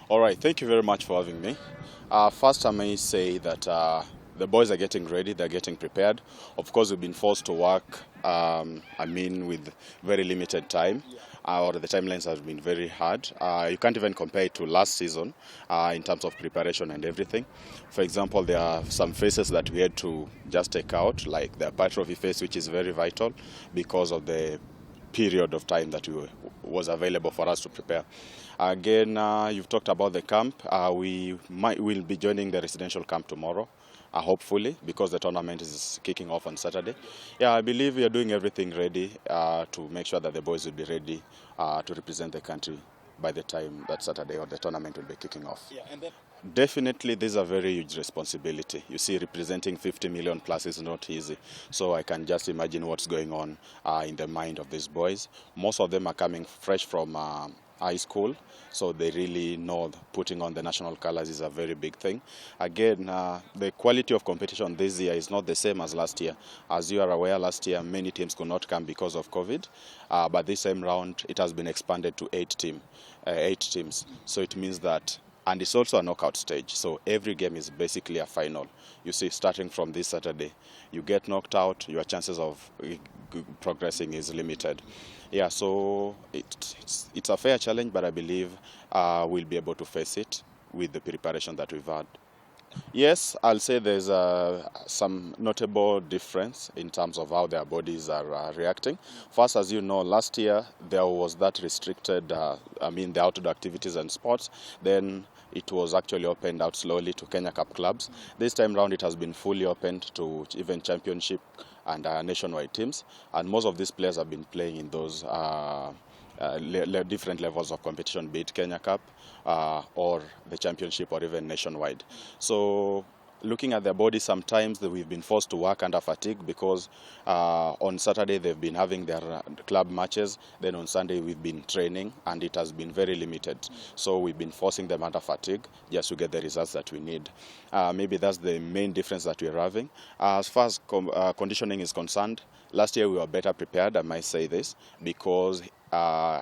All right, thank you very much for having me. First, I may say that the boys are getting ready, they're getting prepared. Of course, we've been forced to work, with very limited time, or the timelines have been very hard. You can't even compare it to last season in terms of preparation and everything. For example, there are some phases that we had to just take out, like the hypertrophy phase, which is very vital because of the period of time that was available for us to prepare. Again, you've talked about the camp. We'll be joining the residential camp tomorrow, hopefully, because the tournament is kicking off on Saturday. Yeah, I believe we are doing everything ready to make sure that the boys will be ready to represent the country by the time that Saturday or the tournament will be kicking off. Yeah, and then Definitely, this is a very huge responsibility. You see, representing 50 million plus is not easy. So I can just imagine what's going on in the mind of these boys. Most of them are coming fresh from high school, so they really know putting on the national colors is a very big thing. Again, the quality of competition this year is not the same as last year. As you are aware, last year many teams could not come because of COVID, but this time round it has been expanded to 8 teams. So it means that, and it's also a knockout stage, so every game is basically a final. You see, starting from this Saturday, you get knocked out, your chances of progressing is limited. Yeah, so it's a fair challenge, but I believe we'll be able to face it with the preparation that we've had. Yes, I'll say there's some notable difference in terms of how their bodies are reacting. First, as you know, last year there was that restricted, the outdoor activities and sports. Then it was actually opened out slowly to Kenya Cup clubs. This time round it has been fully opened to even championship and nationwide teams. And most of these players have been playing in those different levels of competition, be it Kenya Cup or the championship or even nationwide. So looking at their body, sometimes we've been forced to work under fatigue because on Saturday they've been having their club matches, then on Sunday we've been training and it has been very limited. So we've been forcing them under fatigue just to get the results that we need. Maybe that's the main difference that we're having. As far as conditioning is concerned, last year we were better prepared, I might say this, because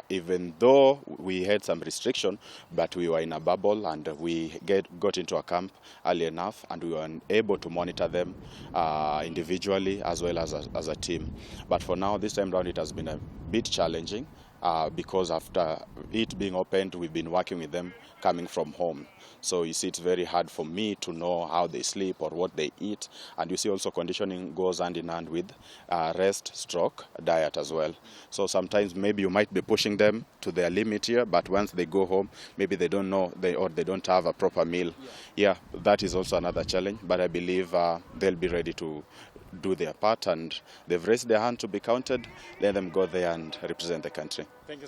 even though we had some restriction, but we were in a bubble and we got into a camp early enough and we were able to monitor them individually as well as a team. But for now, this time round, it has been a bit challenging because after it being opened, we've been working with them coming from home. So you see, it's very hard for me to know how they sleep or what they eat. And you see also conditioning goes hand in hand with rest, stroke, diet as well. So sometimes maybe you might be pushing them to their limit here, but once they go home, maybe they don't know or they don't have a proper meal. Yeah, that is also another challenge, but I believe they'll be ready to do their part and they've raised their hand to be counted. Let them go there and represent the country. Thank you.